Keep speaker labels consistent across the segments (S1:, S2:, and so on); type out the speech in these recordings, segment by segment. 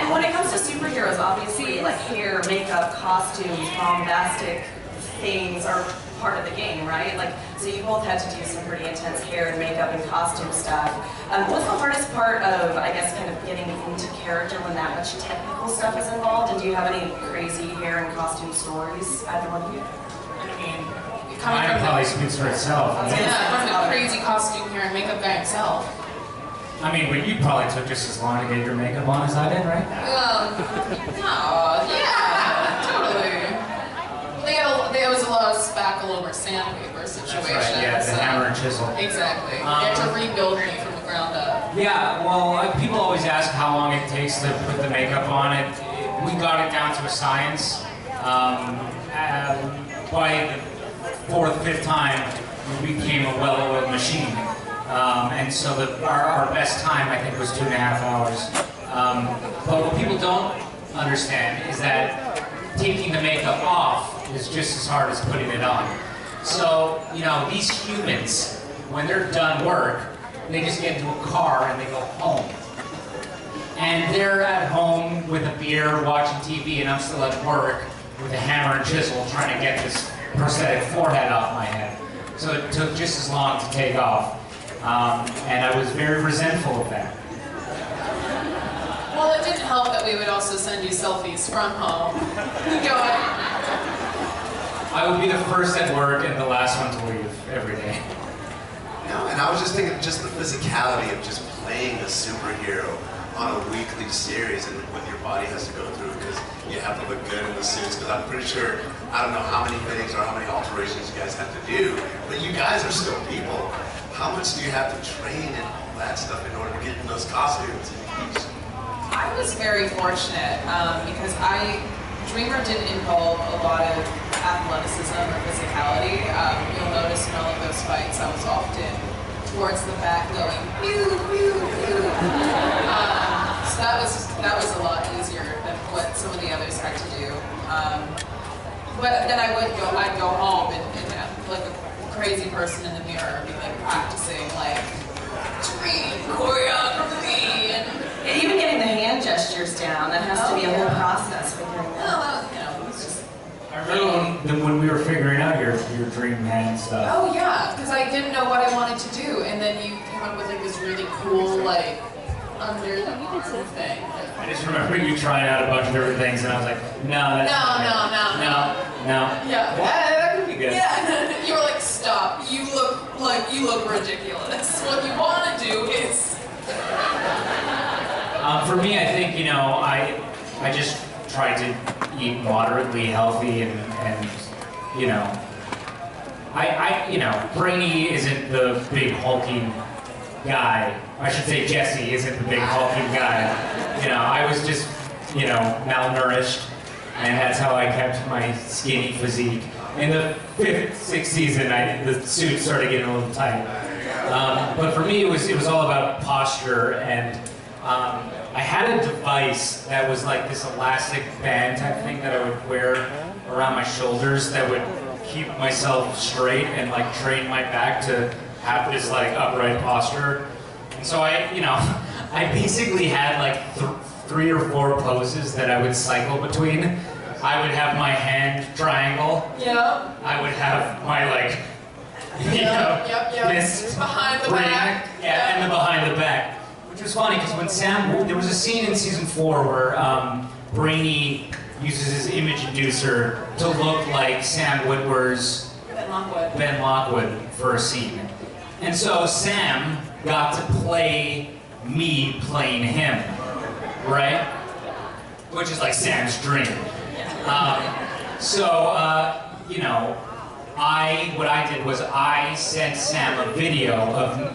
S1: And when it comes to superheroes, obviously, like hair, makeup, costumes, bombastic things are part of the game, right? Like, so you both had to do some pretty intense hair and makeup and costume stuff. What's the hardest part of, I guess, kind of getting into character when that much technical stuff is involved? And do you have any crazy hair and costume stories, either one of you?
S2: I mean,
S3: mine probably speaks for itself.
S2: Yeah, from the crazy costume hair and makeup guy himself.
S3: I mean, but you probably took just as long to get your makeup on as I did, right?
S2: No, yeah, totally. There was a lot of spackle over sandpaper situation.
S3: That's right, yeah, the hammer and chisel.
S2: Exactly. You had to rebuild me from the ground up.
S3: Yeah, well, people always ask how long it takes to put the makeup on. We got it down to a science. By the fourth, fifth time, we became a well-oiled machine. And so our best time, I think, was 2.5 hours. But what people don't understand is that taking the makeup off is just as hard as putting it on. So, you know, these humans, when they're done work, they just get into a car and they go home. And they're at home with a beer, watching TV, and I'm still at work with a hammer and chisel trying to get this prosthetic forehead off my head. So it took just as long to take off. And I was very resentful of that.
S2: Well, it didn't help that we would also send you selfies from home.
S3: I would be the first at work and the last one to leave every day.
S4: No, and I was just thinking just the physicality of just playing a superhero on a weekly series and what your body has to go through because you have to look good in the suits. Because I'm pretty sure, I don't know how many fittings or how many alterations you guys have to do, but you guys are still people. How much do you have to train and all that stuff in order to get in those costumes?
S2: I was very fortunate because Dreamer didn't involve a lot of athleticism or physicality. You'll notice in all of those fights I was often towards the back going pew pew pew. So that was a lot easier than what some of the others had to do. But then I'd go home and like a crazy person in the mirror be like practicing like dream choreography and
S1: even getting the hand gestures down, that has to be a whole process.
S2: Well, you know, it was just.
S3: I remember when we were figuring out your dream hand stuff.
S2: Oh yeah, because I didn't know what I wanted to do, and then you came up with like this really cool like under the arm thing.
S3: I just remember you trying out a bunch of different things, and I was like, no, that's no.
S2: Yeah.
S3: That could be good.
S2: Yeah. You were like, stop. You look ridiculous. What you want to do is.
S3: For me, I think, you know, I just tried to eat moderately healthy and you know, you know, Brainy isn't the big hulking guy. I should say Jesse isn't the big hulking guy. You know, I was just, you know, malnourished, and that's how I kept my skinny physique. In the 5th, 6th season, the suit started getting a little tight. But for me, it was all about posture, and I had a device that was like this elastic band type thing that I would wear around my shoulders that would keep myself straight and like train my back to have this like upright posture. And so I basically had like 3 or 4 poses that I would cycle between. I would have my hand triangle.
S2: Yeah.
S3: I would have my like, fist
S2: behind the
S3: ring.
S2: back.
S3: Yeah, and the behind the back. Which was funny because when there was a scene in season 4 where Brainy uses his image inducer to look like Sam Witwer's Ben Lockwood for a scene. And so Sam got to play me playing him, right? Which is like Sam's dream. You know, what I did was I sent Sam a video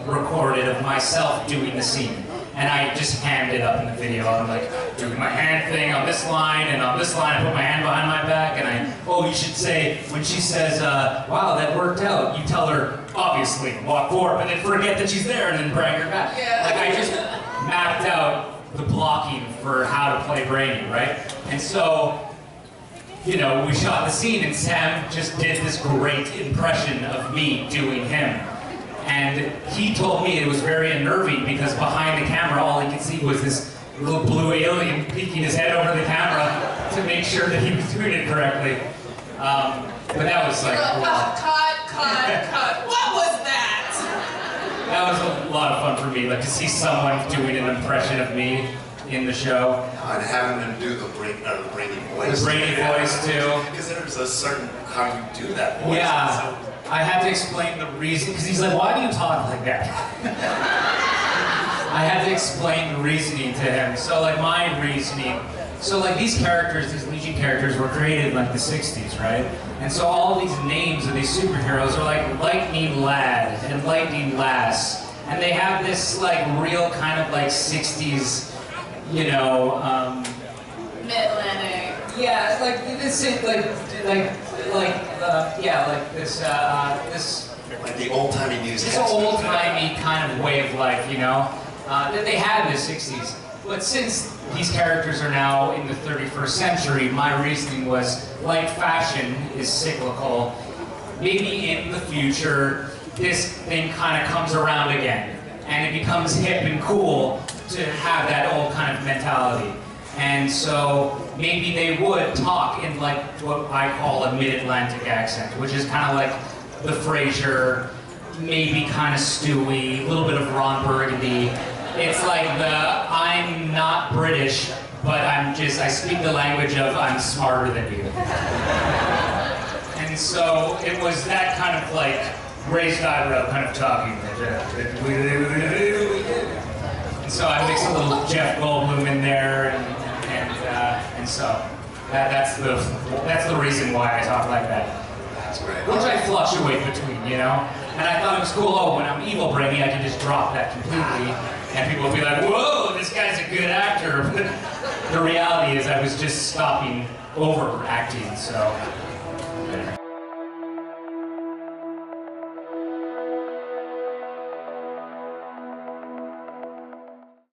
S3: recorded of myself doing the scene. And I just hammed it up in the video. I'm like, doing my hand thing on this line, and on this line I put my hand behind my back, and you should say, when she says, wow, that worked out, you tell her, obviously, walk forward, but then forget that she's there and then bring her back.
S2: Yeah.
S3: Like, I just mapped out the blocking for how to play Brainy, right? And so, you know, we shot the scene, and Sam just did this great impression of me doing him. And he told me it was very unnerving because behind the camera, all he could see was this little blue alien peeking his head over the camera to make sure that he was doing it correctly. But that was like,
S2: cut. What was that?
S3: that was a lot of fun for me, like to see someone doing an impression of me in the show.
S4: And having them do the brainy voice.
S3: The brainy voice too.
S4: Because there's a certain how you do that voice.
S3: Yeah, I had to explain the reason, because he's like, why do you talk like that? I had to explain the reasoning to him. So like my reasoning, so like these characters, these Legion characters were created in like the 60s, right? And so all these names of these superheroes are like Lightning Lad and Lightning Lass. And they have this like real kind of like 60s, you know,
S2: Mid-Atlantic.
S3: yeah, like this is this
S4: Like the old-timey music.
S3: It's an old-timey kind of way of life, you know, that they had in the 60s. But since these characters are now in the 31st century, my reasoning was, like fashion is cyclical, maybe in the future, this thing kind of comes around again, and it becomes hip and cool to have that old kind of mentality. And so maybe they would talk in like what I call a mid-Atlantic accent, which is kind of like the Frasier, maybe kind of Stewie, a little bit of Ron Burgundy. It's like I'm not British, but I speak the language of I'm smarter than you. And so it was that kind of like raised eyebrow kind of talking. And so I mixed a little Jeff Goldblum in there, and so that's the reason why I talk like that.
S4: That's great.
S3: Which I fluctuate between, you know? And I thought it was cool, oh, when I'm evil brainy, I can just drop that completely. And people will be like, whoa, this guy's a good actor. But the reality is I was just stopping overacting, so.